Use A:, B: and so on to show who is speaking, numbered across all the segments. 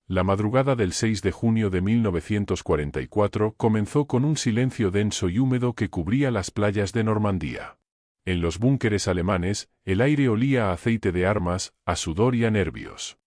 A: La madrugada del 6 de junio de 1944 comenzó con un silencio denso y húmedo que cubría las playas de Normandía. En los búnkeres alemanes, el aire olía a aceite de armas, a sudor y a nervios.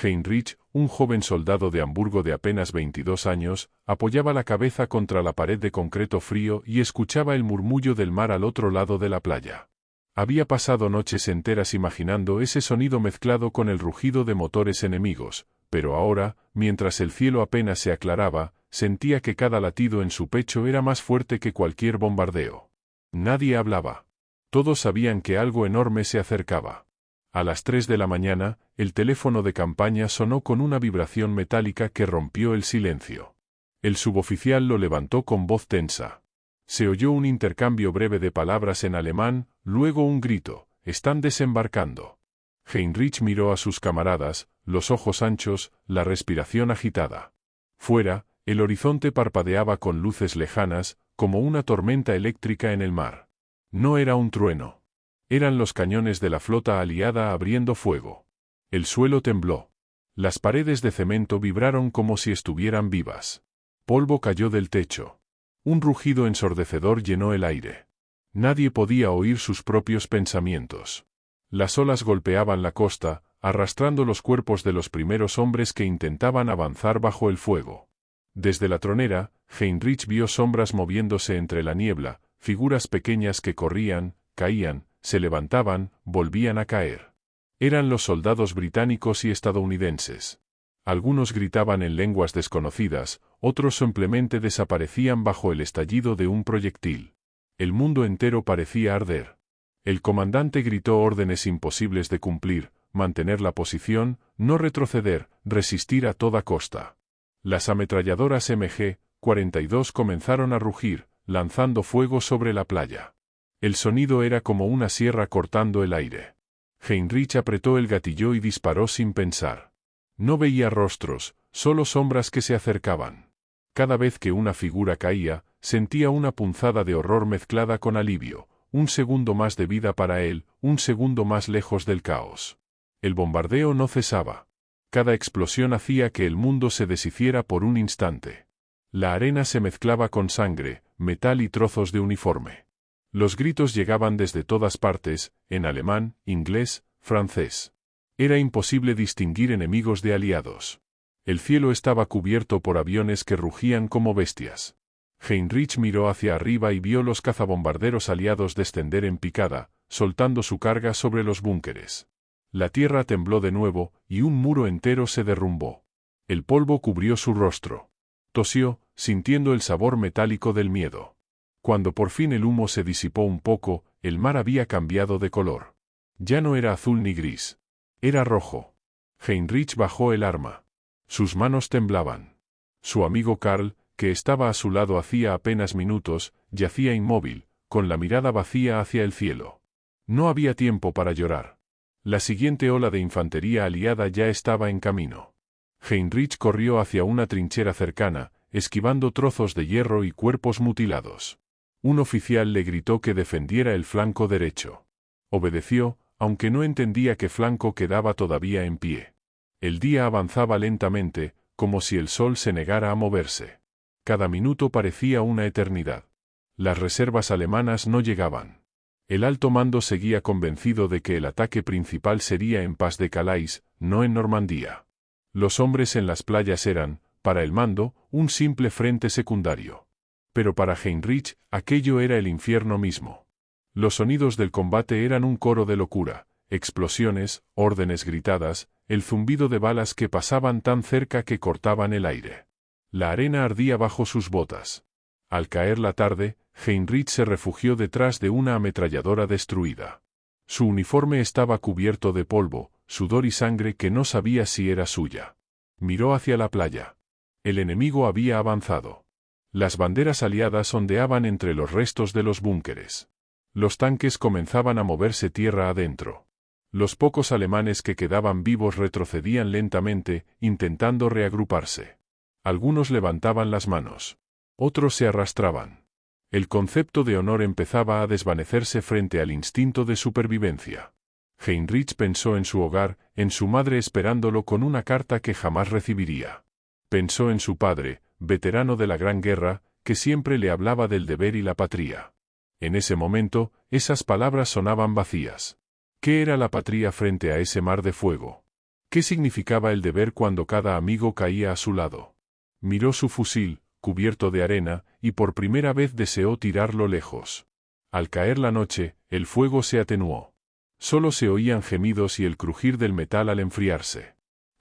A: Heinrich, un joven soldado de Hamburgo de apenas 22 años, apoyaba la cabeza contra la pared de concreto frío y escuchaba el murmullo del mar al otro lado de la playa. Había pasado noches enteras imaginando ese sonido mezclado con el rugido de motores enemigos, pero ahora, mientras el cielo apenas se aclaraba, sentía que cada latido en su pecho era más fuerte que cualquier bombardeo. Nadie hablaba. Todos sabían que algo enorme se acercaba. A las 3 de la mañana, el teléfono de campaña sonó con una vibración metálica que rompió el silencio. El suboficial lo levantó con voz tensa. Se oyó un intercambio breve de palabras en alemán, luego un grito: «¡Están desembarcando!». Heinrich miró a sus camaradas, los ojos anchos, la respiración agitada. Fuera, el horizonte parpadeaba con luces lejanas, como una tormenta eléctrica en el mar. No era un trueno. Eran los cañones de la flota aliada abriendo fuego. El suelo tembló. Las paredes de cemento vibraron como si estuvieran vivas. Polvo cayó del techo. Un rugido ensordecedor llenó el aire. Nadie podía oír sus propios pensamientos. Las olas golpeaban la costa, arrastrando los cuerpos de los primeros hombres que intentaban avanzar bajo el fuego. Desde la tronera, Heinrich vio sombras moviéndose entre la niebla, figuras pequeñas que corrían, caían, se levantaban, volvían a caer. Eran los soldados británicos y estadounidenses. Algunos gritaban en lenguas desconocidas, otros simplemente desaparecían bajo el estallido de un proyectil. El mundo entero parecía arder. El comandante gritó órdenes imposibles de cumplir: mantener la posición, no retroceder, resistir a toda costa. Las ametralladoras MG-42 comenzaron a rugir, lanzando fuego sobre la playa. El sonido era como una sierra cortando el aire. Heinrich apretó el gatillo y disparó sin pensar. No veía rostros, solo sombras que se acercaban. Cada vez que una figura caía, sentía una punzada de horror mezclada con alivio. Un segundo más de vida para él, un segundo más lejos del caos. El bombardeo no cesaba. Cada explosión hacía que el mundo se deshiciera por un instante. La arena se mezclaba con sangre, metal y trozos de uniforme. Los gritos llegaban desde todas partes, en alemán, inglés, francés. Era imposible distinguir enemigos de aliados. El cielo estaba cubierto por aviones que rugían como bestias. Heinrich miró hacia arriba y vio los cazabombarderos aliados descender en picada, soltando su carga sobre los búnkeres. La tierra tembló de nuevo, y un muro entero se derrumbó. El polvo cubrió su rostro. Tosió, sintiendo el sabor metálico del miedo. Cuando por fin el humo se disipó un poco, el mar había cambiado de color. Ya no era azul ni gris. Era rojo. Heinrich bajó el arma. Sus manos temblaban. Su amigo Karl, que estaba a su lado hacía apenas minutos, yacía inmóvil, con la mirada vacía hacia el cielo. No había tiempo para llorar. La siguiente ola de infantería aliada ya estaba en camino. Heinrich corrió hacia una trinchera cercana, esquivando trozos de hierro y cuerpos mutilados. Un oficial le gritó que defendiera el flanco derecho. Obedeció, aunque no entendía qué flanco quedaba todavía en pie. El día avanzaba lentamente, como si el sol se negara a moverse. Cada minuto parecía una eternidad. Las reservas alemanas no llegaban. El alto mando seguía convencido de que el ataque principal sería en Pas de Calais, no en Normandía. Los hombres en las playas eran, para el mando, un simple frente secundario. Pero para Heinrich, aquello era el infierno mismo. Los sonidos del combate eran un coro de locura, explosiones, órdenes gritadas, el zumbido de balas que pasaban tan cerca que cortaban el aire. La arena ardía bajo sus botas. Al caer la tarde, Heinrich se refugió detrás de una ametralladora destruida. Su uniforme estaba cubierto de polvo, sudor y sangre que no sabía si era suya. Miró hacia la playa. El enemigo había avanzado. Las banderas aliadas ondeaban entre los restos de los búnkeres. Los tanques comenzaban a moverse tierra adentro. Los pocos alemanes que quedaban vivos retrocedían lentamente, intentando reagruparse. Algunos levantaban las manos. Otros se arrastraban. El concepto de honor empezaba a desvanecerse frente al instinto de supervivencia. Heinrich pensó en su hogar, en su madre esperándolo con una carta que jamás recibiría. Pensó en su padre, veterano de la Gran Guerra, que siempre le hablaba del deber y la patria. En ese momento, esas palabras sonaban vacías. ¿Qué era la patria frente a ese mar de fuego? ¿Qué significaba el deber cuando cada amigo caía a su lado? Miró su fusil, cubierto de arena, y por primera vez deseó tirarlo lejos. Al caer la noche, el fuego se atenuó. Solo se oían gemidos y el crujir del metal al enfriarse.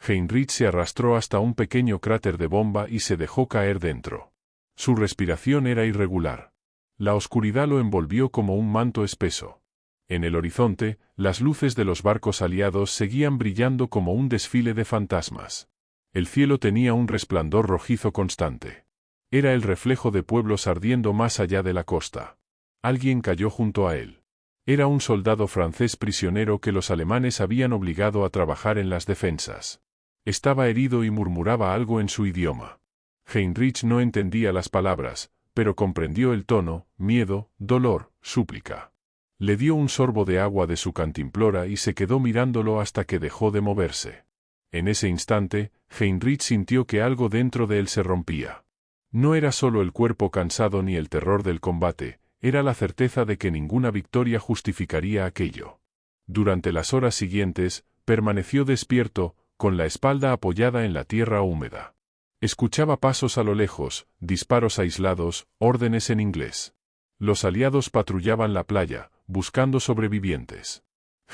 A: Heinrich se arrastró hasta un pequeño cráter de bomba y se dejó caer dentro. Su respiración era irregular. La oscuridad lo envolvió como un manto espeso. En el horizonte, las luces de los barcos aliados seguían brillando como un desfile de fantasmas. El cielo tenía un resplandor rojizo constante. Era el reflejo de pueblos ardiendo más allá de la costa. Alguien cayó junto a él. Era un soldado francés prisionero que los alemanes habían obligado a trabajar en las defensas. Estaba herido y murmuraba algo en su idioma. Heinrich no entendía las palabras, pero comprendió el tono: miedo, dolor, súplica. Le dio un sorbo de agua de su cantimplora y se quedó mirándolo hasta que dejó de moverse. En ese instante, Heinrich sintió que algo dentro de él se rompía. No era solo el cuerpo cansado ni el terror del combate, era la certeza de que ninguna victoria justificaría aquello. Durante las horas siguientes, permaneció despierto, con la espalda apoyada en la tierra húmeda. Escuchaba pasos a lo lejos, disparos aislados, órdenes en inglés. Los aliados patrullaban la playa, buscando sobrevivientes.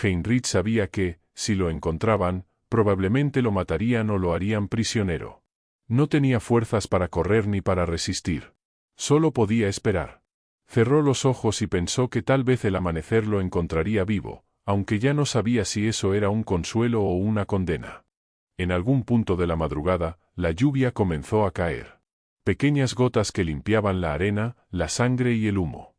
A: Heinrich sabía que, si lo encontraban, probablemente lo matarían o lo harían prisionero. No tenía fuerzas para correr ni para resistir. Solo podía esperar. Cerró los ojos y pensó que tal vez el amanecer lo encontraría vivo, aunque ya no sabía si eso era un consuelo o una condena. En algún punto de la madrugada, la lluvia comenzó a caer. Pequeñas gotas que limpiaban la arena, la sangre y el humo.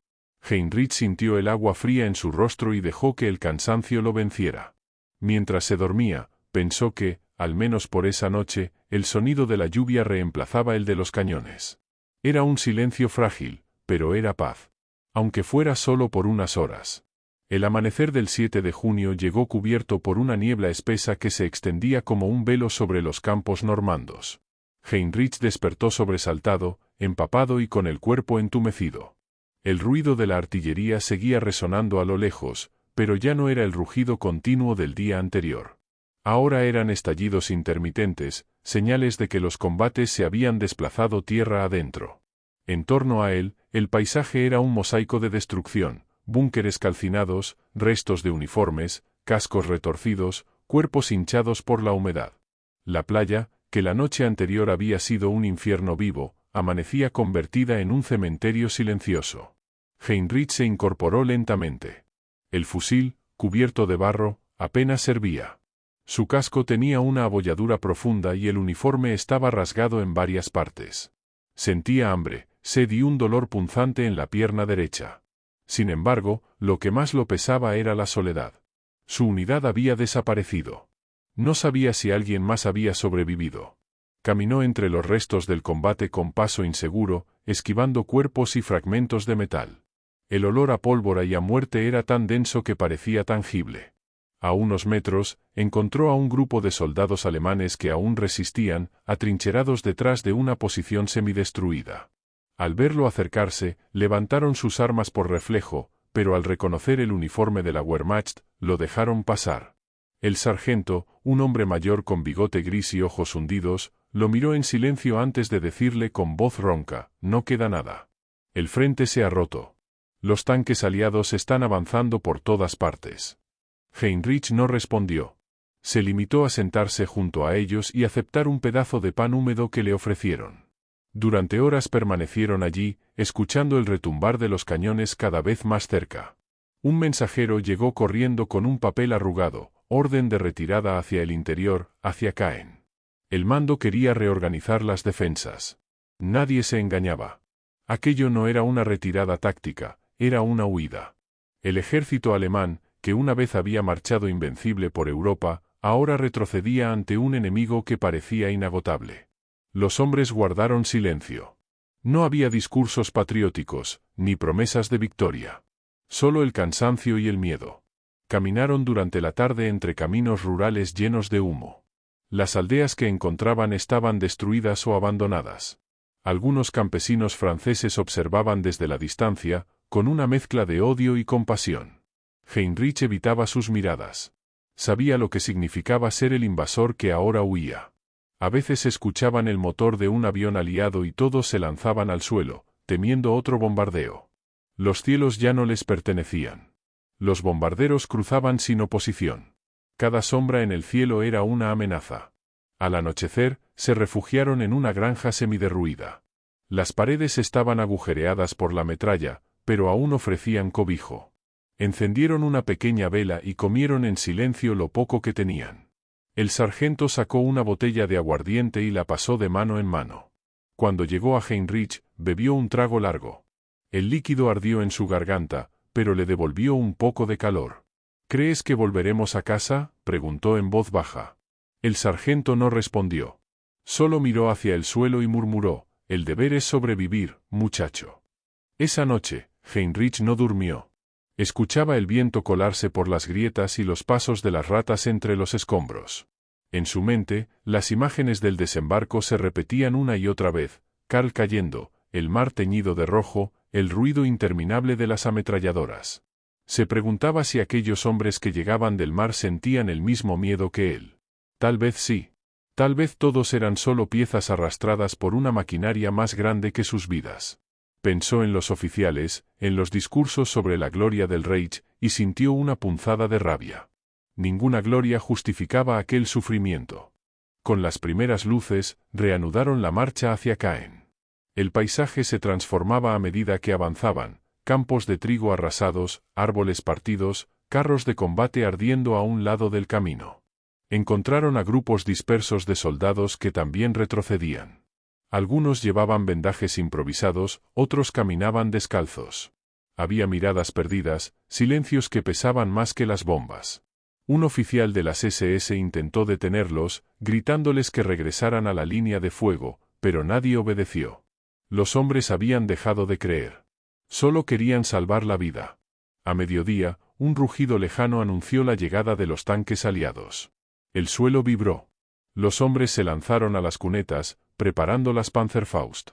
A: Heinrich sintió el agua fría en su rostro y dejó que el cansancio lo venciera. Mientras se dormía, pensó que, al menos por esa noche, el sonido de la lluvia reemplazaba el de los cañones. Era un silencio frágil, pero era paz. Aunque fuera solo por unas horas. El amanecer del 7 de junio llegó cubierto por una niebla espesa que se extendía como un velo sobre los campos normandos. Heinrich despertó sobresaltado, empapado y con el cuerpo entumecido. El ruido de la artillería seguía resonando a lo lejos, pero ya no era el rugido continuo del día anterior. Ahora eran estallidos intermitentes, señales de que los combates se habían desplazado tierra adentro. En torno a él, el paisaje era un mosaico de destrucción, búnkeres calcinados, restos de uniformes, cascos retorcidos, cuerpos hinchados por la humedad. La playa, que la noche anterior había sido un infierno vivo, amanecía convertida en un cementerio silencioso. Heinrich se incorporó lentamente. El fusil, cubierto de barro, apenas servía. Su casco tenía una abolladura profunda y el uniforme estaba rasgado en varias partes. Sentía hambre, sed y un dolor punzante en la pierna derecha. Sin embargo, lo que más lo pesaba era la soledad. Su unidad había desaparecido. No sabía si alguien más había sobrevivido. Caminó entre los restos del combate con paso inseguro, esquivando cuerpos y fragmentos de metal. El olor a pólvora y a muerte era tan denso que parecía tangible. A unos metros, encontró a un grupo de soldados alemanes que aún resistían, atrincherados detrás de una posición semidestruida. Al verlo acercarse, levantaron sus armas por reflejo, pero al reconocer el uniforme de la Wehrmacht, lo dejaron pasar. El sargento, un hombre mayor con bigote gris y ojos hundidos, lo miró en silencio antes de decirle con voz ronca: «No queda nada. El frente se ha roto. Los tanques aliados están avanzando por todas partes». Heinrich no respondió. Se limitó a sentarse junto a ellos y aceptar un pedazo de pan húmedo que le ofrecieron. Durante horas permanecieron allí, escuchando el retumbar de los cañones cada vez más cerca. Un mensajero llegó corriendo con un papel arrugado, orden de retirada hacia el interior, hacia Caen. El mando quería reorganizar las defensas. Nadie se engañaba. Aquello no era una retirada táctica, era una huida. El ejército alemán, que una vez había marchado invencible por Europa, ahora retrocedía ante un enemigo que parecía inagotable. Los hombres guardaron silencio. No había discursos patrióticos, ni promesas de victoria. Solo el cansancio y el miedo. Caminaron durante la tarde entre caminos rurales llenos de humo. Las aldeas que encontraban estaban destruidas o abandonadas. Algunos campesinos franceses observaban desde la distancia, con una mezcla de odio y compasión. Heinrich evitaba sus miradas. Sabía lo que significaba ser el invasor que ahora huía. A veces escuchaban el motor de un avión aliado y todos se lanzaban al suelo, temiendo otro bombardeo. Los cielos ya no les pertenecían. Los bombarderos cruzaban sin oposición. Cada sombra en el cielo era una amenaza. Al anochecer, se refugiaron en una granja semiderruida. Las paredes estaban agujereadas por la metralla, pero aún ofrecían cobijo. Encendieron una pequeña vela y comieron en silencio lo poco que tenían. El sargento sacó una botella de aguardiente y la pasó de mano en mano. Cuando llegó a Heinrich, bebió un trago largo. El líquido ardió en su garganta, pero le devolvió un poco de calor. ¿Crees que volveremos a casa?, preguntó en voz baja. El sargento no respondió. Solo miró hacia el suelo y murmuró: «El deber es sobrevivir, muchacho». Esa noche, Heinrich no durmió. Escuchaba el viento colarse por las grietas y los pasos de las ratas entre los escombros. En su mente, las imágenes del desembarco se repetían una y otra vez: Karl cayendo, el mar teñido de rojo, el ruido interminable de las ametralladoras. Se preguntaba si aquellos hombres que llegaban del mar sentían el mismo miedo que él. Tal vez sí. Tal vez todos eran solo piezas arrastradas por una maquinaria más grande que sus vidas. Pensó en los oficiales, en los discursos sobre la gloria del Reich, y sintió una punzada de rabia. Ninguna gloria justificaba aquel sufrimiento. Con las primeras luces, reanudaron la marcha hacia Caen. El paisaje se transformaba a medida que avanzaban: campos de trigo arrasados, árboles partidos, carros de combate ardiendo a un lado del camino. Encontraron a grupos dispersos de soldados que también retrocedían. Algunos llevaban vendajes improvisados, otros caminaban descalzos. Había miradas perdidas, silencios que pesaban más que las bombas. Un oficial de las SS intentó detenerlos, gritándoles que regresaran a la línea de fuego, pero nadie obedeció. Los hombres habían dejado de creer. Solo querían salvar la vida. A mediodía, un rugido lejano anunció la llegada de los tanques aliados. El suelo vibró. Los hombres se lanzaron a las cunetas, preparando las Panzerfaust.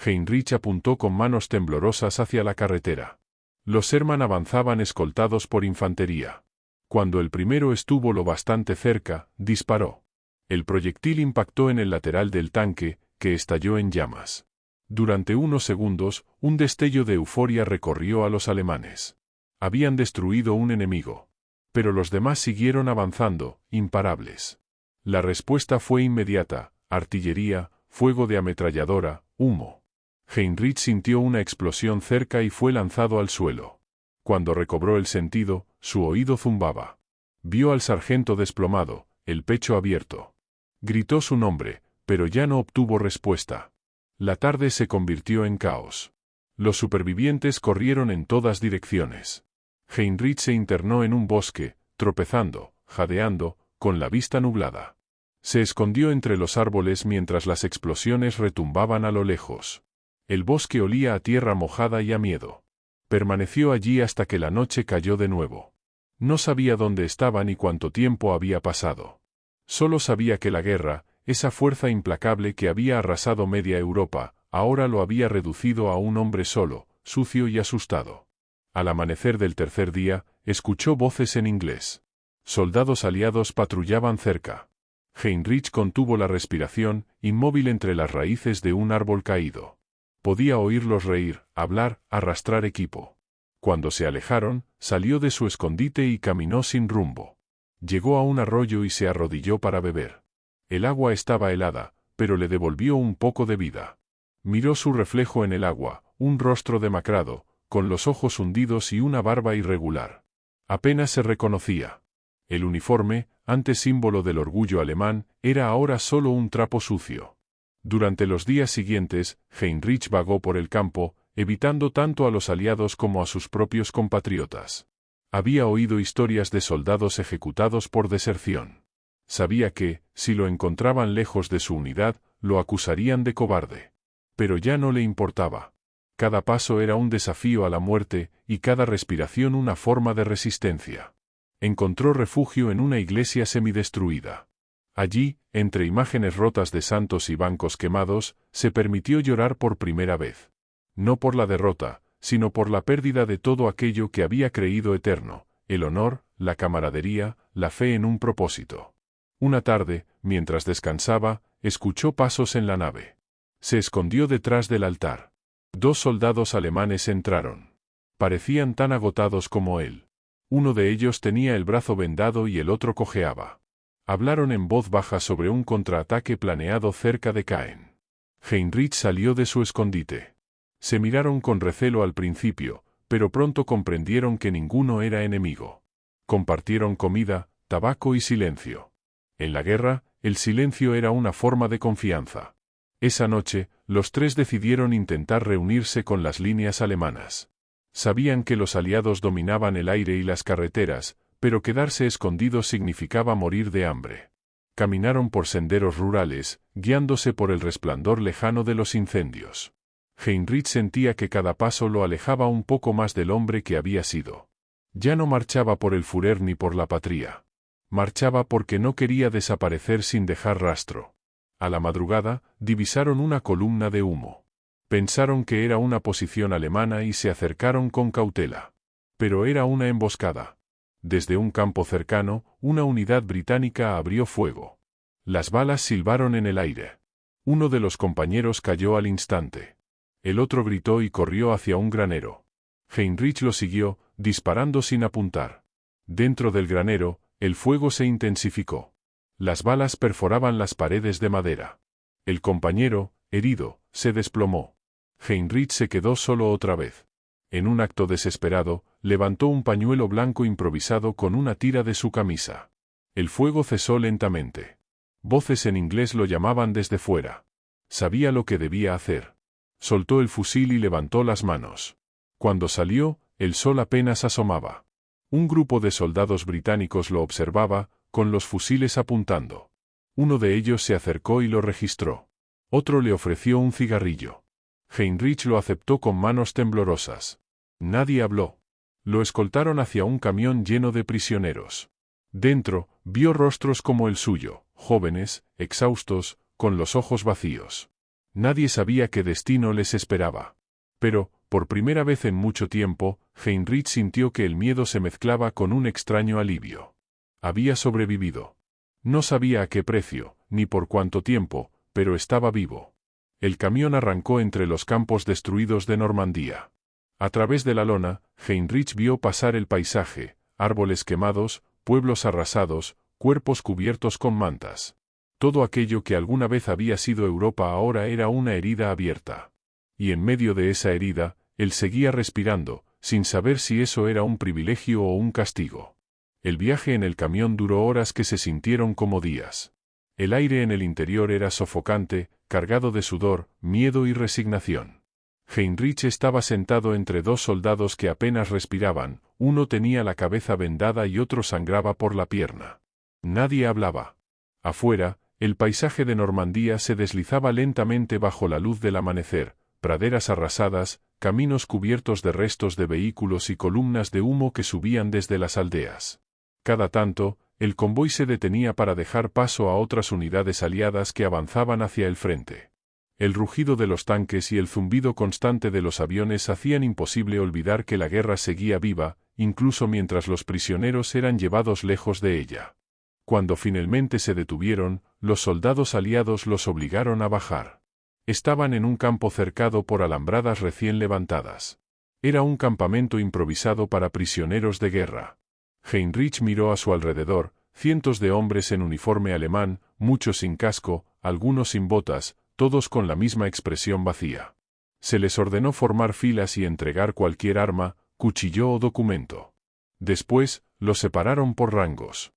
A: Heinrich apuntó con manos temblorosas hacia la carretera. Los Sherman avanzaban escoltados por infantería. Cuando el primero estuvo lo bastante cerca, disparó. El proyectil impactó en el lateral del tanque, que estalló en llamas. Durante unos segundos, un destello de euforia recorrió a los alemanes. Habían destruido un enemigo. Pero los demás siguieron avanzando, imparables. La respuesta fue inmediata: artillería, fuego de ametralladora, humo. Heinrich sintió una explosión cerca y fue lanzado al suelo. Cuando recobró el sentido, su oído zumbaba. Vio al sargento desplomado, el pecho abierto. Gritó su nombre, pero ya no obtuvo respuesta. La tarde se convirtió en caos. Los supervivientes corrieron en todas direcciones. Heinrich se internó en un bosque, tropezando, jadeando, con la vista nublada. Se escondió entre los árboles mientras las explosiones retumbaban a lo lejos. El bosque olía a tierra mojada y a miedo. Permaneció allí hasta que la noche cayó de nuevo. No sabía dónde estaba ni cuánto tiempo había pasado. Solo sabía que la guerra, esa fuerza implacable que había arrasado media Europa, ahora lo había reducido a un hombre solo, sucio y asustado. Al amanecer del tercer día, escuchó voces en inglés. Soldados aliados patrullaban cerca. Heinrich contuvo la respiración, inmóvil entre las raíces de un árbol caído. Podía oírlos reír, hablar, arrastrar equipo. Cuando se alejaron, salió de su escondite y caminó sin rumbo. Llegó a un arroyo y se arrodilló para beber. El agua estaba helada, pero le devolvió un poco de vida. Miró su reflejo en el agua, un rostro demacrado, con los ojos hundidos y una barba irregular. Apenas se reconocía. El uniforme, antes símbolo del orgullo alemán, era ahora solo un trapo sucio. Durante los días siguientes, Heinrich vagó por el campo, evitando tanto a los aliados como a sus propios compatriotas. Había oído historias de soldados ejecutados por deserción. Sabía que, si lo encontraban lejos de su unidad, lo acusarían de cobarde. Pero ya no le importaba. Cada paso era un desafío a la muerte, y cada respiración una forma de resistencia. Encontró refugio en una iglesia semidestruida. Allí, entre imágenes rotas de santos y bancos quemados, se permitió llorar por primera vez. No por la derrota, sino por la pérdida de todo aquello que había creído eterno, el honor, la camaradería, la fe en un propósito. Una tarde, mientras descansaba, escuchó pasos en la nave. Se escondió detrás del altar. 2 soldados alemanes entraron. Parecían tan agotados como él. Uno de ellos tenía el brazo vendado y el otro cojeaba. Hablaron en voz baja sobre un contraataque planeado cerca de Caen. Heinrich salió de su escondite. Se miraron con recelo al principio, pero pronto comprendieron que ninguno era enemigo. Compartieron comida, tabaco y silencio. En la guerra, el silencio era una forma de confianza. Esa noche, los 3 decidieron intentar reunirse con las líneas alemanas. Sabían que los aliados dominaban el aire y las carreteras, pero quedarse escondidos significaba morir de hambre. Caminaron por senderos rurales, guiándose por el resplandor lejano de los incendios. Heinrich sentía que cada paso lo alejaba un poco más del hombre que había sido. Ya no marchaba por el Führer ni por la patria. Marchaba porque no quería desaparecer sin dejar rastro. A la madrugada, divisaron una columna de humo. Pensaron que era una posición alemana y se acercaron con cautela. Pero era una emboscada. Desde un campo cercano, una unidad británica abrió fuego. Las balas silbaron en el aire. Uno de los compañeros cayó al instante. El otro gritó y corrió hacia un granero. Heinrich lo siguió, disparando sin apuntar. Dentro del granero, el fuego se intensificó. Las balas perforaban las paredes de madera. El compañero, herido, se desplomó. Heinrich se quedó solo otra vez. En un acto desesperado, levantó un pañuelo blanco improvisado con una tira de su camisa. El fuego cesó lentamente. Voces en inglés lo llamaban desde fuera. Sabía lo que debía hacer. Soltó el fusil y levantó las manos. Cuando salió, el sol apenas asomaba. Un grupo de soldados británicos lo observaba, con los fusiles apuntando. Uno de ellos se acercó y lo registró. Otro le ofreció un cigarrillo. Heinrich lo aceptó con manos temblorosas. Nadie habló. Lo escoltaron hacia un camión lleno de prisioneros. Dentro, vio rostros como el suyo, jóvenes, exhaustos, con los ojos vacíos. Nadie sabía qué destino les esperaba. Pero, por primera vez en mucho tiempo, Heinrich sintió que el miedo se mezclaba con un extraño alivio. Había sobrevivido. No sabía a qué precio, ni por cuánto tiempo, pero estaba vivo. El camión arrancó entre los campos destruidos de Normandía. A través de la lona, Heinrich vio pasar el paisaje, árboles quemados, pueblos arrasados, cuerpos cubiertos con mantas. Todo aquello que alguna vez había sido Europa ahora era una herida abierta. Y en medio de esa herida, él seguía respirando, sin saber si eso era un privilegio o un castigo. El viaje en el camión duró horas que se sintieron como días. El aire en el interior era sofocante, cargado de sudor, miedo y resignación. Heinrich estaba sentado entre 2 soldados que apenas respiraban, uno tenía la cabeza vendada y otro sangraba por la pierna. Nadie hablaba. Afuera, el paisaje de Normandía se deslizaba lentamente bajo la luz del amanecer, praderas arrasadas, caminos cubiertos de restos de vehículos y columnas de humo que subían desde las aldeas. Cada tanto, el convoy se detenía para dejar paso a otras unidades aliadas que avanzaban hacia el frente. El rugido de los tanques y el zumbido constante de los aviones hacían imposible olvidar que la guerra seguía viva, incluso mientras los prisioneros eran llevados lejos de ella. Cuando finalmente se detuvieron, los soldados aliados los obligaron a bajar. Estaban en un campo cercado por alambradas recién levantadas. Era un campamento improvisado para prisioneros de guerra. Heinrich miró a su alrededor, cientos de hombres en uniforme alemán, muchos sin casco, algunos sin botas, todos con la misma expresión vacía. Se les ordenó formar filas y entregar cualquier arma, cuchillo o documento. Después, los separaron por rangos.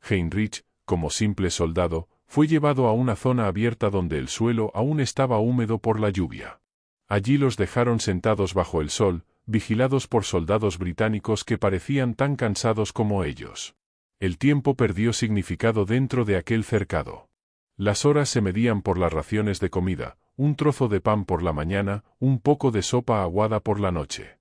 A: Heinrich, como simple soldado, fue llevado a una zona abierta donde el suelo aún estaba húmedo por la lluvia. Allí los dejaron sentados bajo el sol, vigilados por soldados británicos que parecían tan cansados como ellos. El tiempo perdió significado dentro de aquel cercado. Las horas se medían por las raciones de comida, un trozo de pan por la mañana, un poco de sopa aguada por la noche.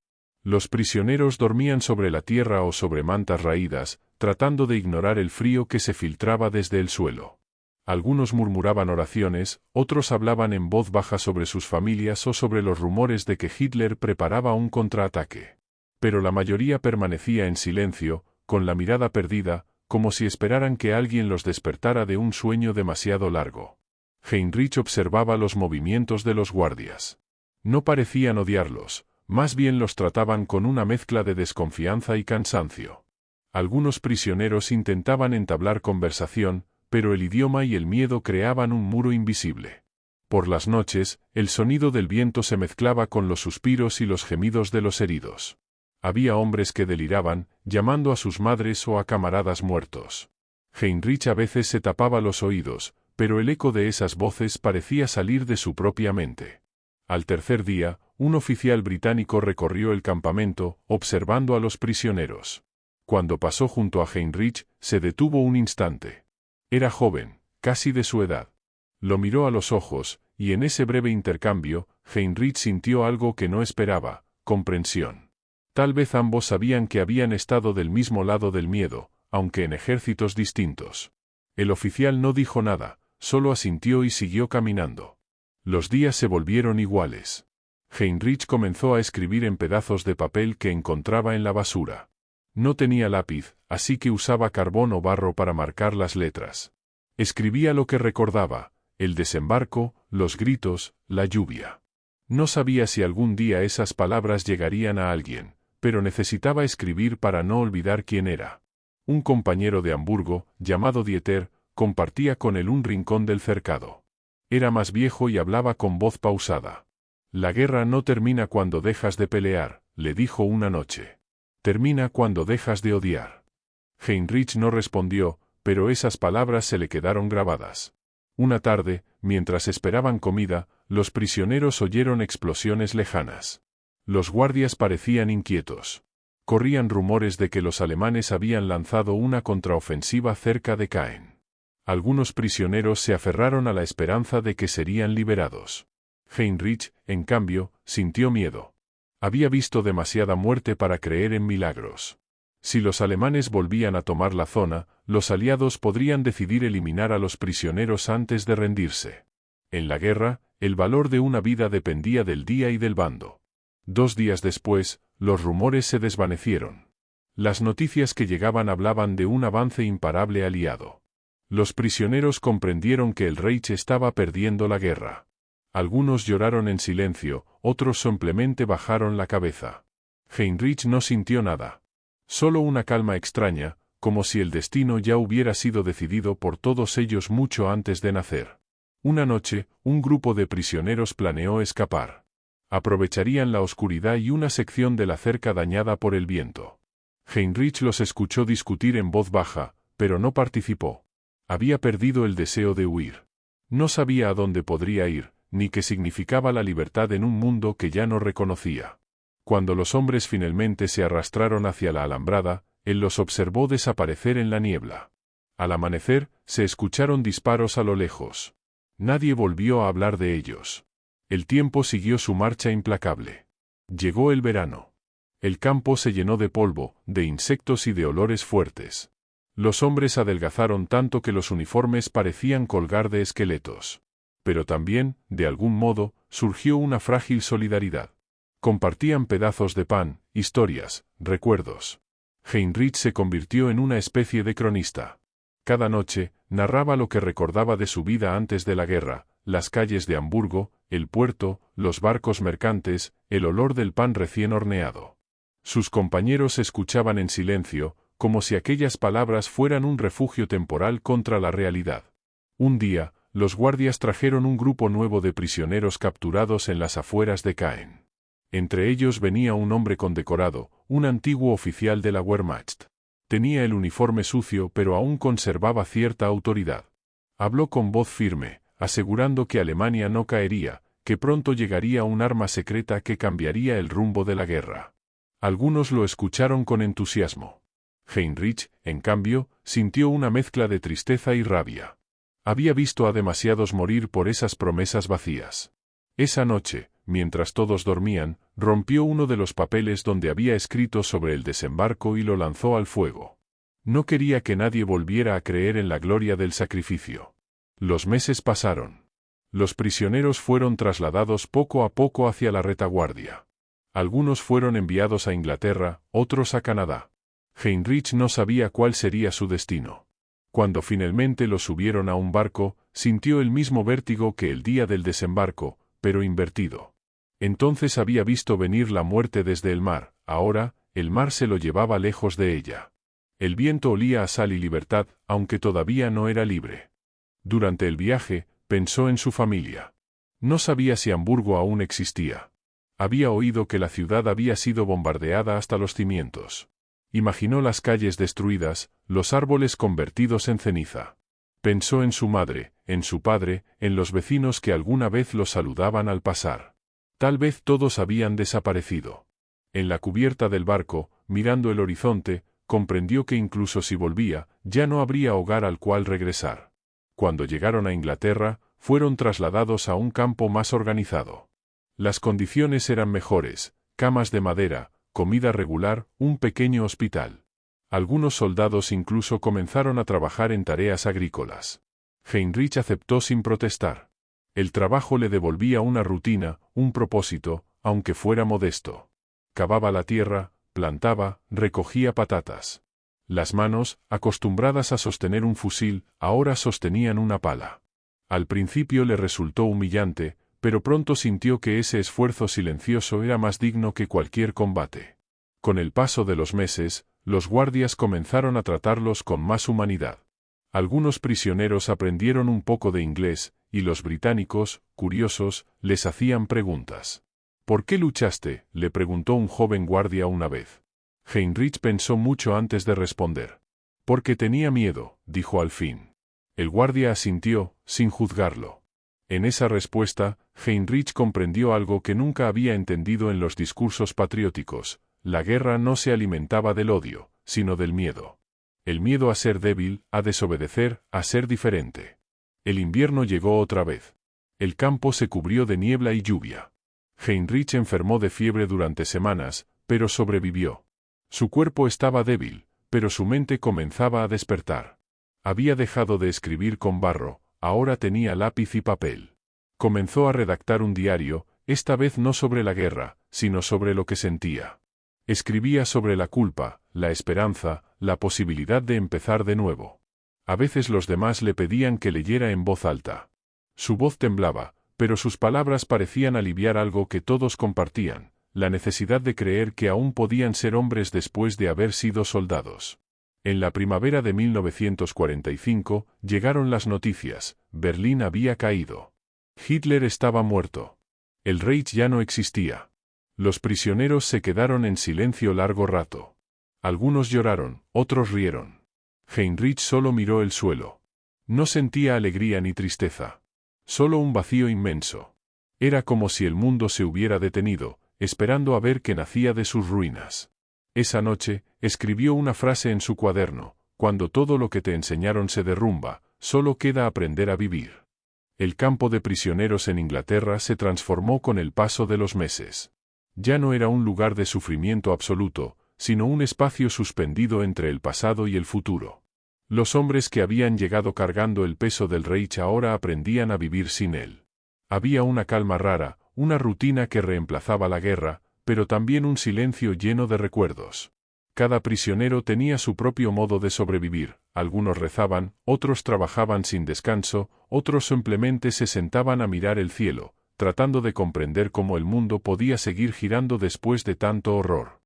A: Los prisioneros dormían sobre la tierra o sobre mantas raídas, tratando de ignorar el frío que se filtraba desde el suelo. Algunos murmuraban oraciones, otros hablaban en voz baja sobre sus familias o sobre los rumores de que Hitler preparaba un contraataque. Pero la mayoría permanecía en silencio, con la mirada perdida, como si esperaran que alguien los despertara de un sueño demasiado largo. Heinrich observaba los movimientos de los guardias. No parecían odiarlos, más bien los trataban con una mezcla de desconfianza y cansancio. Algunos prisioneros intentaban entablar conversación, pero el idioma y el miedo creaban un muro invisible. Por las noches, el sonido del viento se mezclaba con los suspiros y los gemidos de los heridos. Había hombres que deliraban, llamando a sus madres o a camaradas muertos. Heinrich a veces se tapaba los oídos, pero el eco de esas voces parecía salir de su propia mente. Al tercer día, un oficial británico recorrió el campamento, observando a los prisioneros. Cuando pasó junto a Heinrich, se detuvo un instante. Era joven, casi de su edad. Lo miró a los ojos, y en ese breve intercambio, Heinrich sintió algo que no esperaba: comprensión. Tal vez ambos sabían que habían estado del mismo lado del miedo, aunque en ejércitos distintos. El oficial no dijo nada, solo asintió y siguió caminando. Los días se volvieron iguales. Heinrich comenzó a escribir en pedazos de papel que encontraba en la basura. No tenía lápiz, así que usaba carbón o barro para marcar las letras. Escribía lo que recordaba: el desembarco, los gritos, la lluvia. No sabía si algún día esas palabras llegarían a alguien, pero necesitaba escribir para no olvidar quién era. Un compañero de Hamburgo, llamado Dieter, compartía con él un rincón del cercado. Era más viejo y hablaba con voz pausada. «La guerra no termina cuando dejas de pelear», le dijo una noche. «Termina cuando dejas de odiar». Heinrich no respondió, pero esas palabras se le quedaron grabadas. Una tarde, mientras esperaban comida, los prisioneros oyeron explosiones lejanas. Los guardias parecían inquietos. Corrían rumores de que los alemanes habían lanzado una contraofensiva cerca de Caen. Algunos prisioneros se aferraron a la esperanza de que serían liberados. Heinrich, en cambio, sintió miedo. Había visto demasiada muerte para creer en milagros. Si los alemanes volvían a tomar la zona, los aliados podrían decidir eliminar a los prisioneros antes de rendirse. En la guerra, el valor de una vida dependía del día y del bando. 2 días después, los rumores se desvanecieron. Las noticias que llegaban hablaban de un avance imparable aliado. Los prisioneros comprendieron que el Reich estaba perdiendo la guerra. Algunos lloraron en silencio, otros simplemente bajaron la cabeza. Heinrich no sintió nada. Solo una calma extraña, como si el destino ya hubiera sido decidido por todos ellos mucho antes de nacer. Una noche, un grupo de prisioneros planeó escapar. Aprovecharían la oscuridad y una sección de la cerca dañada por el viento. Heinrich los escuchó discutir en voz baja, pero no participó. Había perdido el deseo de huir. No sabía a dónde podría ir, ni qué significaba la libertad en un mundo que ya no reconocía. Cuando los hombres finalmente se arrastraron hacia la alambrada, él los observó desaparecer en la niebla. Al amanecer, se escucharon disparos a lo lejos. Nadie volvió a hablar de ellos. El tiempo siguió su marcha implacable. Llegó el verano. El campo se llenó de polvo, de insectos y de olores fuertes. Los hombres adelgazaron tanto que los uniformes parecían colgar de esqueletos. Pero también, de algún modo, surgió una frágil solidaridad. Compartían pedazos de pan, historias, recuerdos. Heinrich se convirtió en una especie de cronista. Cada noche, narraba lo que recordaba de su vida antes de la guerra: las calles de Hamburgo, el puerto, los barcos mercantes, el olor del pan recién horneado. Sus compañeros escuchaban en silencio, como si aquellas palabras fueran un refugio temporal contra la realidad. Un día, los guardias trajeron un grupo nuevo de prisioneros capturados en las afueras de Caen. Entre ellos venía un hombre condecorado, un antiguo oficial de la Wehrmacht. Tenía el uniforme sucio, pero aún conservaba cierta autoridad. Habló con voz firme, asegurando que Alemania no caería, que pronto llegaría un arma secreta que cambiaría el rumbo de la guerra. Algunos lo escucharon con entusiasmo. Heinrich, en cambio, sintió una mezcla de tristeza y rabia. Había visto a demasiados morir por esas promesas vacías. Esa noche, mientras todos dormían, rompió uno de los papeles donde había escrito sobre el desembarco y lo lanzó al fuego. No quería que nadie volviera a creer en la gloria del sacrificio. Los meses pasaron. Los prisioneros fueron trasladados poco a poco hacia la retaguardia. Algunos fueron enviados a Inglaterra, otros a Canadá. Heinrich no sabía cuál sería su destino. Cuando finalmente lo subieron a un barco, sintió el mismo vértigo que el día del desembarco, pero invertido. Entonces había visto venir la muerte desde el mar, ahora, el mar se lo llevaba lejos de ella. El viento olía a sal y libertad, aunque todavía no era libre. Durante el viaje, pensó en su familia. No sabía si Hamburgo aún existía. Había oído que la ciudad había sido bombardeada hasta los cimientos. Imaginó las calles destruidas, los árboles convertidos en ceniza. Pensó en su madre, en su padre, en los vecinos que alguna vez lo saludaban al pasar. Tal vez todos habían desaparecido. En la cubierta del barco, mirando el horizonte, comprendió que incluso si volvía, ya no habría hogar al cual regresar. Cuando llegaron a Inglaterra, fueron trasladados a un campo más organizado. Las condiciones eran mejores, camas de madera, comida regular, un pequeño hospital. Algunos soldados incluso comenzaron a trabajar en tareas agrícolas. Heinrich aceptó sin protestar. El trabajo le devolvía una rutina, un propósito, aunque fuera modesto. Cavaba la tierra, plantaba, recogía patatas. Las manos, acostumbradas a sostener un fusil, ahora sostenían una pala. Al principio le resultó humillante, pero pronto sintió que ese esfuerzo silencioso era más digno que cualquier combate. Con el paso de los meses, los guardias comenzaron a tratarlos con más humanidad. Algunos prisioneros aprendieron un poco de inglés, y los británicos, curiosos, les hacían preguntas. ¿Por qué luchaste?, le preguntó un joven guardia una vez. Heinrich pensó mucho antes de responder. Porque tenía miedo, dijo al fin. El guardia asintió, sin juzgarlo. En esa respuesta, Heinrich comprendió algo que nunca había entendido en los discursos patrióticos: la guerra no se alimentaba del odio, sino del miedo. El miedo a ser débil, a desobedecer, a ser diferente. El invierno llegó otra vez. El campo se cubrió de niebla y lluvia. Heinrich enfermó de fiebre durante semanas, pero sobrevivió. Su cuerpo estaba débil, pero su mente comenzaba a despertar. Había dejado de escribir con barro, ahora tenía lápiz y papel. Comenzó a redactar un diario, esta vez no sobre la guerra, sino sobre lo que sentía. Escribía sobre la culpa, la esperanza, la posibilidad de empezar de nuevo. A veces los demás le pedían que leyera en voz alta. Su voz temblaba, pero sus palabras parecían aliviar algo que todos compartían: la necesidad de creer que aún podían ser hombres después de haber sido soldados. En la primavera de 1945, llegaron las noticias: Berlín había caído. Hitler estaba muerto. El Reich ya no existía. Los prisioneros se quedaron en silencio largo rato. Algunos lloraron, otros rieron. Heinrich solo miró el suelo. No sentía alegría ni tristeza. Solo un vacío inmenso. Era como si el mundo se hubiera detenido, esperando a ver qué nacía de sus ruinas. Esa noche, escribió una frase en su cuaderno: cuando todo lo que te enseñaron se derrumba, solo queda aprender a vivir. El campo de prisioneros en Inglaterra se transformó con el paso de los meses. Ya no era un lugar de sufrimiento absoluto, sino un espacio suspendido entre el pasado y el futuro. Los hombres que habían llegado cargando el peso del Reich ahora aprendían a vivir sin él. Había una calma rara, una rutina que reemplazaba la guerra, pero también un silencio lleno de recuerdos. Cada prisionero tenía su propio modo de sobrevivir: algunos rezaban, otros trabajaban sin descanso, otros simplemente se sentaban a mirar el cielo, tratando de comprender cómo el mundo podía seguir girando después de tanto horror.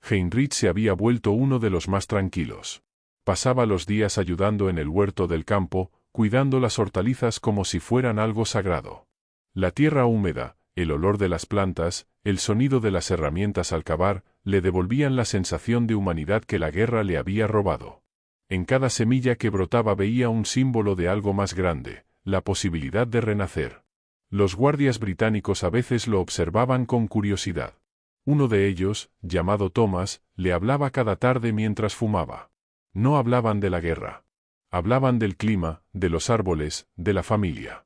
A: Heinrich se había vuelto uno de los más tranquilos. Pasaba los días ayudando en el huerto del campo, cuidando las hortalizas como si fueran algo sagrado. La tierra húmeda, el olor de las plantas, el sonido de las herramientas al cavar, le devolvían la sensación de humanidad que la guerra le había robado. En cada semilla que brotaba veía un símbolo de algo más grande: la posibilidad de renacer. Los guardias británicos a veces lo observaban con curiosidad. Uno de ellos, llamado Thomas, le hablaba cada tarde mientras fumaba. No hablaban de la guerra. Hablaban del clima, de los árboles, de la familia.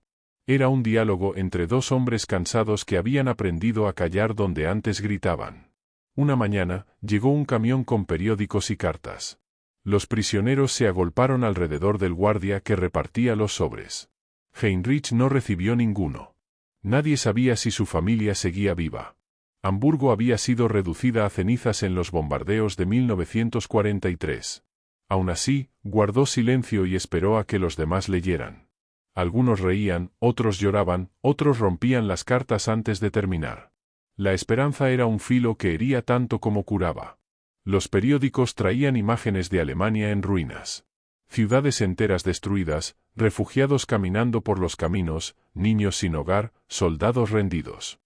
A: Era un diálogo entre dos hombres cansados que habían aprendido a callar donde antes gritaban. Una mañana, llegó un camión con periódicos y cartas. Los prisioneros se agolparon alrededor del guardia que repartía los sobres. Heinrich no recibió ninguno. Nadie sabía si su familia seguía viva. Hamburgo había sido reducida a cenizas en los bombardeos de 1943. Aún así, guardó silencio y esperó a que los demás leyeran. Algunos reían, otros lloraban, otros rompían las cartas antes de terminar. La esperanza era un filo que hería tanto como curaba. Los periódicos traían imágenes de Alemania en ruinas. Ciudades enteras destruidas, refugiados caminando por los caminos, niños sin hogar, soldados rendidos.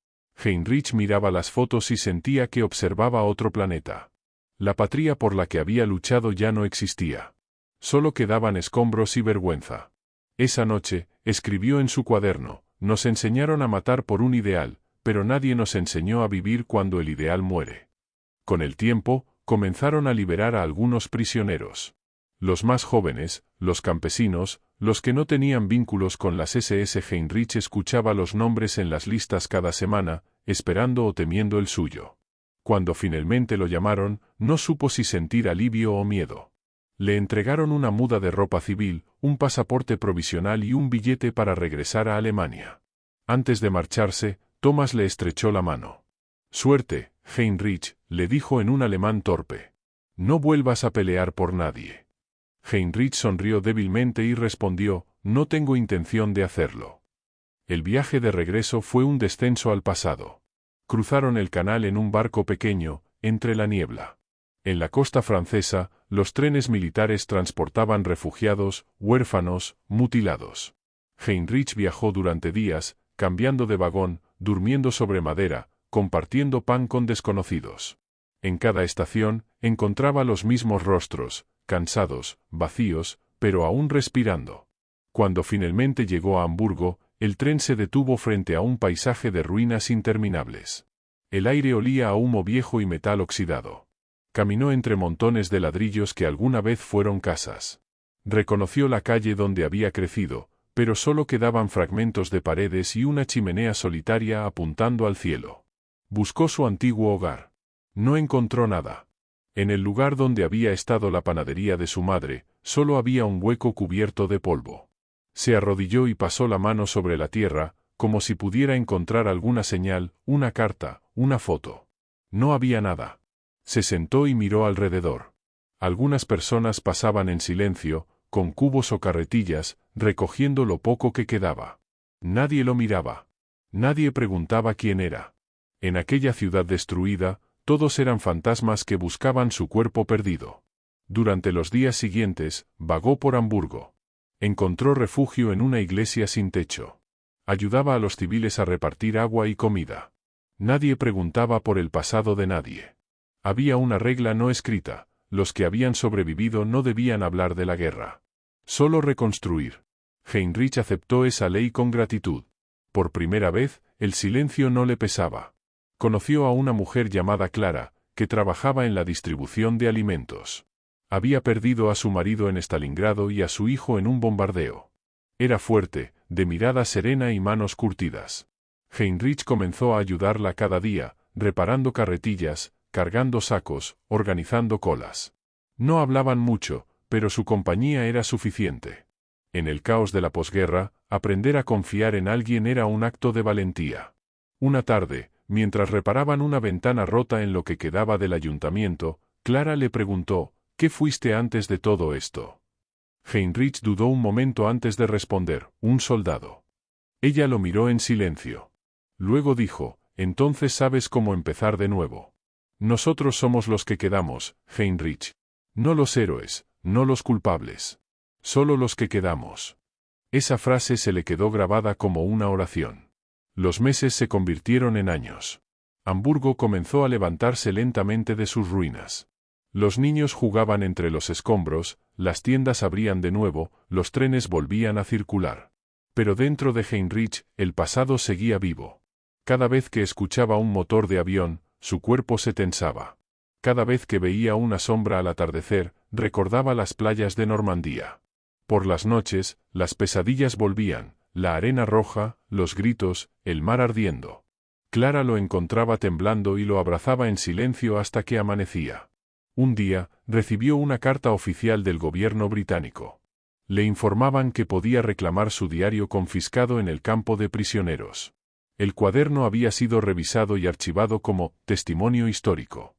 A: Heinrich miraba las fotos y sentía que observaba otro planeta. La patria por la que había luchado ya no existía. Solo quedaban escombros y vergüenza. Esa noche, escribió en su cuaderno, nos enseñaron a matar por un ideal, pero nadie nos enseñó a vivir cuando el ideal muere. Con el tiempo, comenzaron a liberar a algunos prisioneros. Los más jóvenes, los campesinos, los que no tenían vínculos con las SS. Heinrich escuchaba los nombres en las listas cada semana, esperando o temiendo el suyo. Cuando finalmente lo llamaron, no supo si sentir alivio o miedo. Le entregaron una muda de ropa civil, un pasaporte provisional y un billete para regresar a Alemania. Antes de marcharse, Thomas le estrechó la mano. Suerte, Heinrich, le dijo en un alemán torpe. No vuelvas a pelear por nadie. Heinrich sonrió débilmente y respondió, no tengo intención de hacerlo. El viaje de regreso fue un descenso al pasado. Cruzaron el canal en un barco pequeño, entre la niebla. En la costa francesa, los trenes militares transportaban refugiados, huérfanos, mutilados. Heinrich viajó durante días, cambiando de vagón, durmiendo sobre madera, compartiendo pan con desconocidos. En cada estación, encontraba los mismos rostros, cansados, vacíos, pero aún respirando. Cuando finalmente llegó a Hamburgo, el tren se detuvo frente a un paisaje de ruinas interminables. El aire olía a humo viejo y metal oxidado. Caminó entre montones de ladrillos que alguna vez fueron casas. Reconoció la calle donde había crecido, pero solo quedaban fragmentos de paredes y una chimenea solitaria apuntando al cielo. Buscó su antiguo hogar. No encontró nada. En el lugar donde había estado la panadería de su madre, solo había un hueco cubierto de polvo. Se arrodilló y pasó la mano sobre la tierra, como si pudiera encontrar alguna señal, una carta, una foto. No había nada. Se sentó y miró alrededor. Algunas personas pasaban en silencio, con cubos o carretillas, recogiendo lo poco que quedaba. Nadie lo miraba. Nadie preguntaba quién era. En aquella ciudad destruida, todos eran fantasmas que buscaban su cuerpo perdido. Durante los días siguientes, vagó por Hamburgo. Encontró refugio en una iglesia sin techo. Ayudaba a los civiles a repartir agua y comida. Nadie preguntaba por el pasado de nadie. Había una regla no escrita: los que habían sobrevivido no debían hablar de la guerra. Solo reconstruir. Heinrich aceptó esa ley con gratitud. Por primera vez, el silencio no le pesaba. Conoció a una mujer llamada Clara, que trabajaba en la distribución de alimentos. Había perdido a su marido en Stalingrado y a su hijo en un bombardeo. Era fuerte, de mirada serena y manos curtidas. Heinrich comenzó a ayudarla cada día, reparando carretillas, cargando sacos, organizando colas. No hablaban mucho, pero su compañía era suficiente. En el caos de la posguerra, aprender a confiar en alguien era un acto de valentía. Una tarde, mientras reparaban una ventana rota en lo que quedaba del ayuntamiento, Clara le preguntó, ¿qué fuiste antes de todo esto? Heinrich dudó un momento antes de responder, un soldado. Ella lo miró en silencio. Luego dijo, entonces sabes cómo empezar de nuevo. Nosotros somos los que quedamos, Heinrich. No los héroes, no los culpables. Solo los que quedamos. Esa frase se le quedó grabada como una oración. Los meses se convirtieron en años. Hamburgo comenzó a levantarse lentamente de sus ruinas. Los niños jugaban entre los escombros, las tiendas abrían de nuevo, los trenes volvían a circular. Pero dentro de Heinrich, el pasado seguía vivo. Cada vez que escuchaba un motor de avión, su cuerpo se tensaba. Cada vez que veía una sombra al atardecer, recordaba las playas de Normandía. Por las noches, las pesadillas volvían, la arena roja, los gritos, el mar ardiendo. Clara lo encontraba temblando y lo abrazaba en silencio hasta que amanecía. Un día, recibió una carta oficial del gobierno británico. Le informaban que podía reclamar su diario confiscado en el campo de prisioneros. El cuaderno había sido revisado y archivado como testimonio histórico.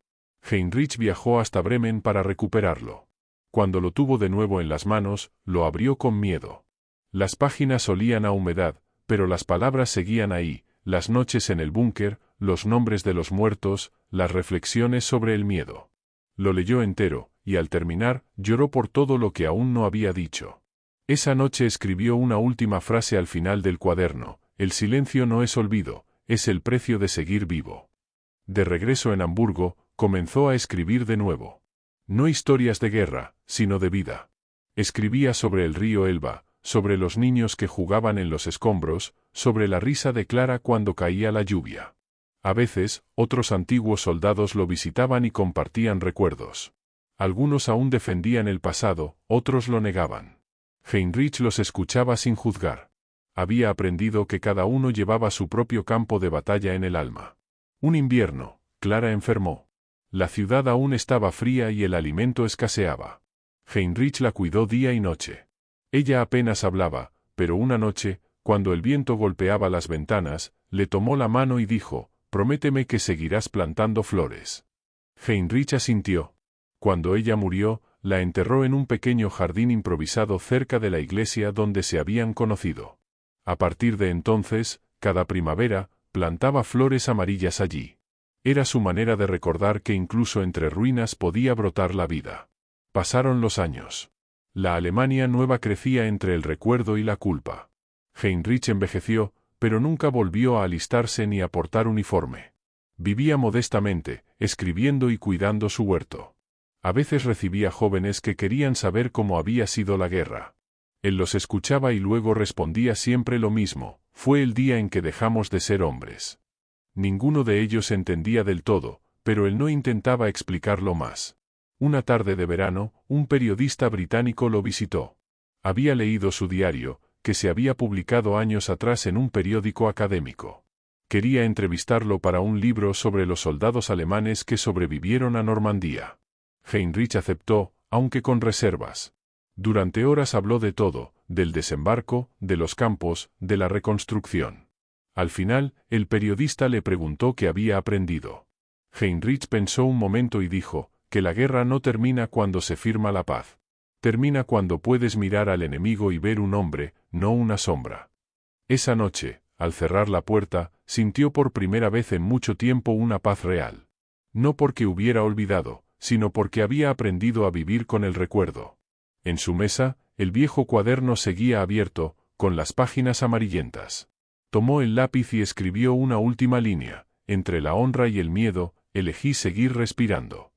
A: Heinrich viajó hasta Bremen para recuperarlo. Cuando lo tuvo de nuevo en las manos, lo abrió con miedo. Las páginas olían a humedad, pero las palabras seguían ahí, las noches en el búnker, los nombres de los muertos, las reflexiones sobre el miedo. Lo leyó entero, y al terminar, lloró por todo lo que aún no había dicho. Esa noche escribió una última frase al final del cuaderno: el silencio no es olvido, es el precio de seguir vivo. De regreso en Hamburgo, comenzó a escribir de nuevo. No historias de guerra, sino de vida. Escribía sobre el río Elba, sobre los niños que jugaban en los escombros, sobre la risa de Clara cuando caía la lluvia. A veces, otros antiguos soldados lo visitaban y compartían recuerdos. Algunos aún defendían el pasado, otros lo negaban. Heinrich los escuchaba sin juzgar. Había aprendido que cada uno llevaba su propio campo de batalla en el alma. Un invierno, Clara enfermó. La ciudad aún estaba fría y el alimento escaseaba. Heinrich la cuidó día y noche. Ella apenas hablaba, pero una noche, cuando el viento golpeaba las ventanas, le tomó la mano y dijo: «Prométeme que seguirás plantando flores». Heinrich asintió. Cuando ella murió, la enterró en un pequeño jardín improvisado cerca de la iglesia donde se habían conocido. A partir de entonces, cada primavera, plantaba flores amarillas allí. Era su manera de recordar que incluso entre ruinas podía brotar la vida. Pasaron los años. La Alemania nueva crecía entre el recuerdo y la culpa. Heinrich envejeció, pero nunca volvió a alistarse ni a portar uniforme. Vivía modestamente, escribiendo y cuidando su huerto. A veces recibía jóvenes que querían saber cómo había sido la guerra. Él los escuchaba y luego respondía siempre lo mismo: «Fue el día en que dejamos de ser hombres». Ninguno de ellos entendía del todo, pero él no intentaba explicarlo más. Una tarde de verano, un periodista británico lo visitó. Había leído su diario, que se había publicado años atrás en un periódico académico. Quería entrevistarlo para un libro sobre los soldados alemanes que sobrevivieron a Normandía. Heinrich aceptó, aunque con reservas. Durante horas habló de todo, del desembarco, de los campos, de la reconstrucción. Al final, el periodista le preguntó qué había aprendido. Heinrich pensó un momento y dijo: «Que la guerra no termina cuando se firma la paz. Termina cuando puedes mirar al enemigo y ver un hombre, no una sombra». Esa noche, al cerrar la puerta, sintió por primera vez en mucho tiempo una paz real. No porque hubiera olvidado, sino porque había aprendido a vivir con el recuerdo. En su mesa, el viejo cuaderno seguía abierto, con las páginas amarillentas. Tomó el lápiz y escribió una última línea: «Entre la honra y el miedo, elegí seguir respirando».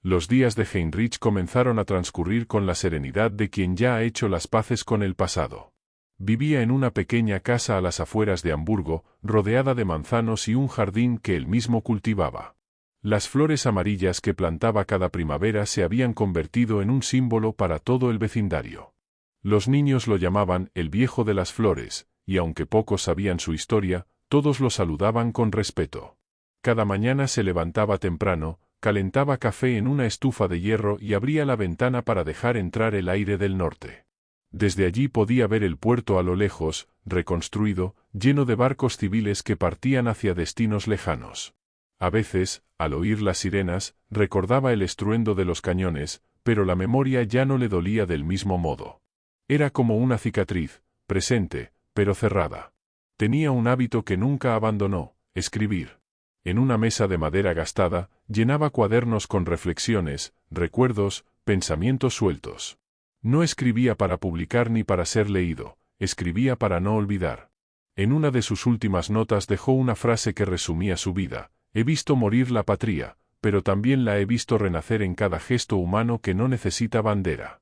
A: Los días de Heinrich comenzaron a transcurrir con la serenidad de quien ya ha hecho las paces con el pasado. Vivía en una pequeña casa a las afueras de Hamburgo, rodeada de manzanos y un jardín que él mismo cultivaba. Las flores amarillas que plantaba cada primavera se habían convertido en un símbolo para todo el vecindario. Los niños lo llamaban el viejo de las flores, y aunque pocos sabían su historia, todos lo saludaban con respeto. Cada mañana se levantaba temprano, calentaba café en una estufa de hierro y abría la ventana para dejar entrar el aire del norte. Desde allí podía ver el puerto a lo lejos, reconstruido, lleno de barcos civiles que partían hacia destinos lejanos. A veces, al oír las sirenas, recordaba el estruendo de los cañones, pero la memoria ya no le dolía del mismo modo. Era como una cicatriz, presente, pero cerrada. Tenía un hábito que nunca abandonó: escribir. En una mesa de madera gastada, llenaba cuadernos con reflexiones, recuerdos, pensamientos sueltos. No escribía para publicar ni para ser leído, escribía para no olvidar. En una de sus últimas notas dejó una frase que resumía su vida: «He visto morir la patria, pero también la he visto renacer en cada gesto humano que no necesita bandera».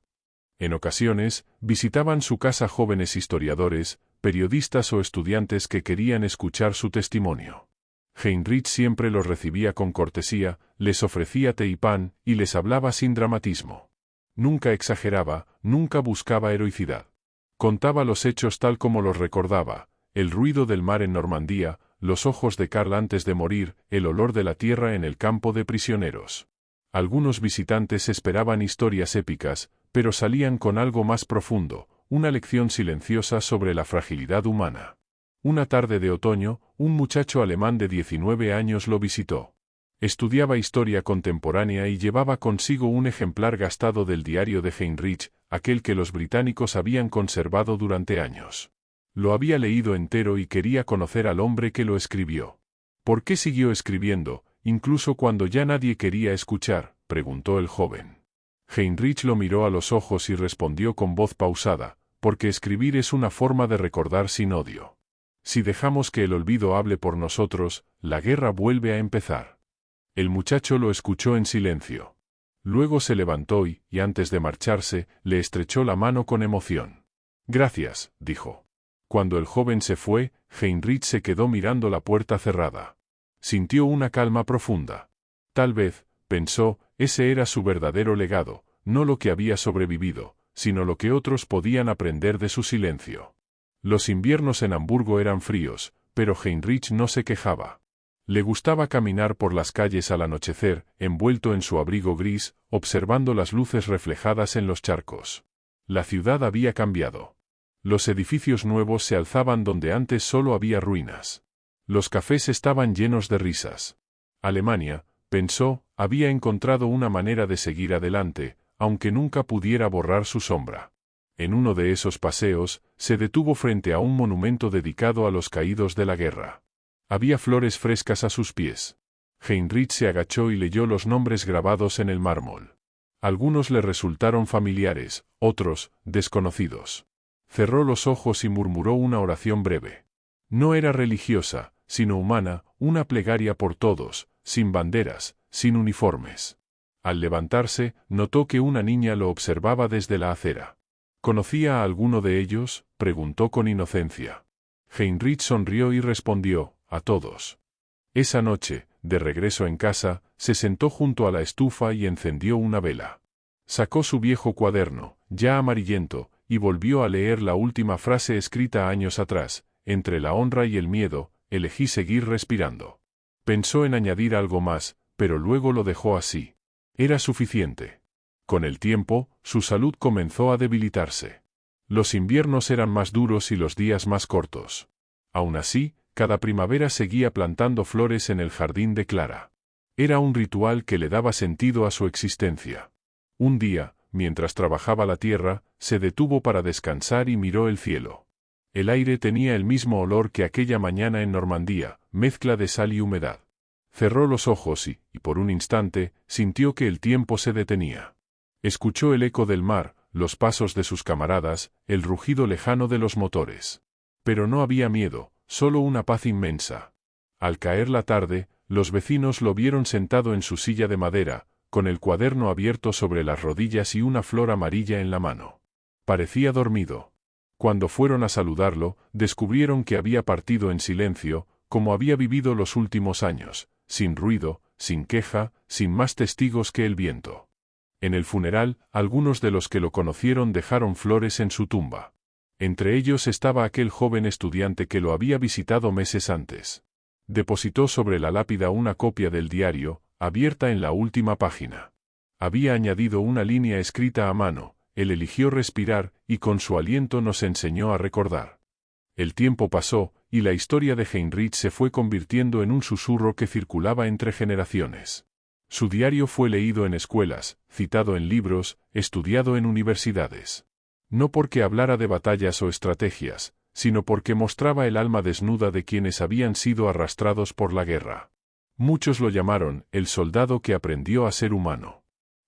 A: En ocasiones, visitaban su casa jóvenes historiadores, periodistas o estudiantes que querían escuchar su testimonio. Heinrich siempre los recibía con cortesía, les ofrecía té y pan, y les hablaba sin dramatismo. Nunca exageraba, nunca buscaba heroicidad. Contaba los hechos tal como los recordaba: el ruido del mar en Normandía, los ojos de Karl antes de morir, el olor de la tierra en el campo de prisioneros. Algunos visitantes esperaban historias épicas, pero salían con algo más profundo, una lección silenciosa sobre la fragilidad humana. Una tarde de otoño, un muchacho alemán de 19 años lo visitó. Estudiaba historia contemporánea y llevaba consigo un ejemplar gastado del diario de Heinrich, aquel que los británicos habían conservado durante años. Lo había leído entero y quería conocer al hombre que lo escribió. ¿Por qué siguió escribiendo, incluso cuando ya nadie quería escuchar?, preguntó el joven. Heinrich lo miró a los ojos y respondió con voz pausada: porque escribir es una forma de recordar sin odio. Si dejamos que el olvido hable por nosotros, la guerra vuelve a empezar. El muchacho lo escuchó en silencio. Luego se levantó y, antes de marcharse, le estrechó la mano con emoción. «Gracias», dijo. Cuando el joven se fue, Heinrich se quedó mirando la puerta cerrada. Sintió una calma profunda. Tal vez, pensó, ese era su verdadero legado, no lo que había sobrevivido, sino lo que otros podían aprender de su silencio. Los inviernos en Hamburgo eran fríos, pero Heinrich no se quejaba. Le gustaba caminar por las calles al anochecer, envuelto en su abrigo gris, observando las luces reflejadas en los charcos. La ciudad había cambiado. Los edificios nuevos se alzaban donde antes solo había ruinas. Los cafés estaban llenos de risas. Alemania, pensó, había encontrado una manera de seguir adelante, aunque nunca pudiera borrar su sombra. En uno de esos paseos, se detuvo frente a un monumento dedicado a los caídos de la guerra. Había flores frescas a sus pies. Heinrich se agachó y leyó los nombres grabados en el mármol. Algunos le resultaron familiares, otros, desconocidos. Cerró los ojos y murmuró una oración breve. No era religiosa, sino humana, una plegaria por todos, sin banderas, sin uniformes. Al levantarse, notó que una niña lo observaba desde la acera. ¿Conocía a alguno de ellos?, preguntó con inocencia. Heinrich sonrió y respondió: a todos. Esa noche, de regreso en casa, se sentó junto a la estufa y encendió una vela. Sacó su viejo cuaderno, ya amarillento, y volvió a leer la última frase escrita años atrás: entre la honra y el miedo, elegí seguir respirando. Pensó en añadir algo más, pero luego lo dejó así. Era suficiente. Con el tiempo, su salud comenzó a debilitarse. Los inviernos eran más duros y los días más cortos. Aún así, cada primavera seguía plantando flores en el jardín de Clara. Era un ritual que le daba sentido a su existencia. Un día, mientras trabajaba la tierra, se detuvo para descansar y miró el cielo. El aire tenía el mismo olor que aquella mañana en Normandía, mezcla de sal y humedad. Cerró los ojos y, por un instante, sintió que el tiempo se detenía. Escuchó el eco del mar, los pasos de sus camaradas, el rugido lejano de los motores. Pero no había miedo, solo una paz inmensa. Al caer la tarde, los vecinos lo vieron sentado en su silla de madera, con el cuaderno abierto sobre las rodillas y una flor amarilla en la mano. Parecía dormido. Cuando fueron a saludarlo, descubrieron que había partido en silencio, como había vivido los últimos años, sin ruido, sin queja, sin más testigos que el viento. En el funeral, algunos de los que lo conocieron dejaron flores en su tumba. Entre ellos estaba aquel joven estudiante que lo había visitado meses antes. Depositó sobre la lápida una copia del diario, abierta en la última página. Había añadido una línea escrita a mano: él eligió respirar, y con su aliento nos enseñó a recordar. El tiempo pasó, y la historia de Heinrich se fue convirtiendo en un susurro que circulaba entre generaciones. Su diario fue leído en escuelas, citado en libros, estudiado en universidades. No porque hablara de batallas o estrategias, sino porque mostraba el alma desnuda de quienes habían sido arrastrados por la guerra. Muchos lo llamaron el soldado que aprendió a ser humano.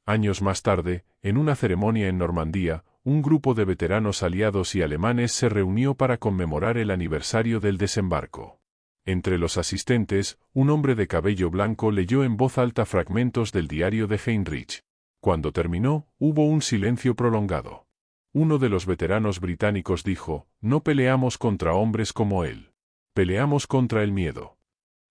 A: Años más tarde, en una ceremonia en Normandía, un grupo de veteranos aliados y alemanes se reunió para conmemorar el aniversario del desembarco. Entre los asistentes, un hombre de cabello blanco leyó en voz alta fragmentos del diario de Heinrich. Cuando terminó, hubo un silencio prolongado. Uno de los veteranos británicos dijo: no peleamos contra hombres como él. Peleamos contra el miedo.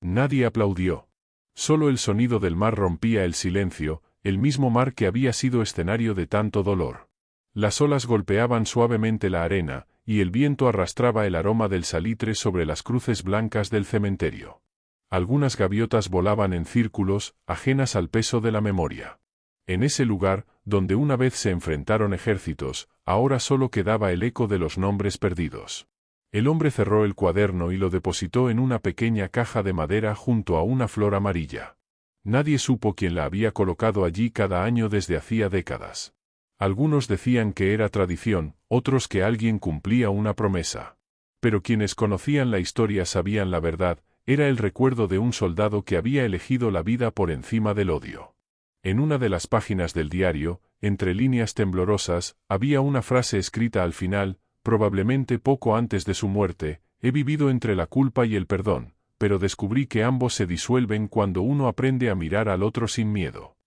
A: Nadie aplaudió. Solo el sonido del mar rompía el silencio, el mismo mar que había sido escenario de tanto dolor. Las olas golpeaban suavemente la arena, y el viento arrastraba el aroma del salitre sobre las cruces blancas del cementerio. Algunas gaviotas volaban en círculos, ajenas al peso de la memoria. En ese lugar, donde una vez se enfrentaron ejércitos, ahora solo quedaba el eco de los nombres perdidos. El hombre cerró el cuaderno y lo depositó en una pequeña caja de madera junto a una flor amarilla. Nadie supo quién la había colocado allí cada año desde hacía décadas. Algunos decían que era tradición, otros que alguien cumplía una promesa. Pero quienes conocían la historia sabían la verdad, era el recuerdo de un soldado que había elegido la vida por encima del odio. En una de las páginas del diario, entre líneas temblorosas, había una frase escrita al final, probablemente poco antes de su muerte: he vivido entre la culpa y el perdón, pero descubrí que ambos se disuelven cuando uno aprende a mirar al otro sin miedo.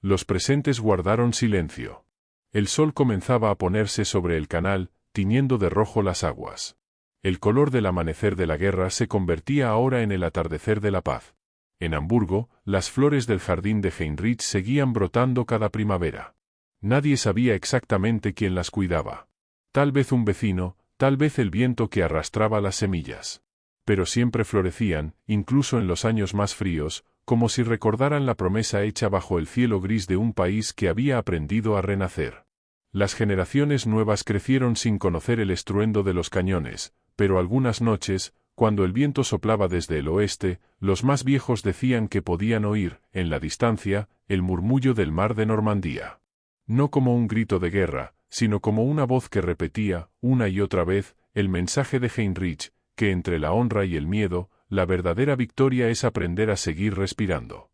A: Los presentes guardaron silencio. El sol comenzaba a ponerse sobre el canal, tiñendo de rojo las aguas. El color del amanecer de la guerra se convertía ahora en el atardecer de la paz. En Hamburgo, las flores del jardín de Heinrich seguían brotando cada primavera. Nadie sabía exactamente quién las cuidaba. Tal vez un vecino, tal vez el viento que arrastraba las semillas. Pero siempre florecían, incluso en los años más fríos, como si recordaran la promesa hecha bajo el cielo gris de un país que había aprendido a renacer. Las generaciones nuevas crecieron sin conocer el estruendo de los cañones, pero algunas noches, cuando el viento soplaba desde el oeste, los más viejos decían que podían oír, en la distancia, el murmullo del mar de Normandía. No como un grito de guerra, sino como una voz que repetía, una y otra vez, el mensaje de Heinrich, que entre la honra y el miedo, la verdadera victoria es aprender a seguir respirando.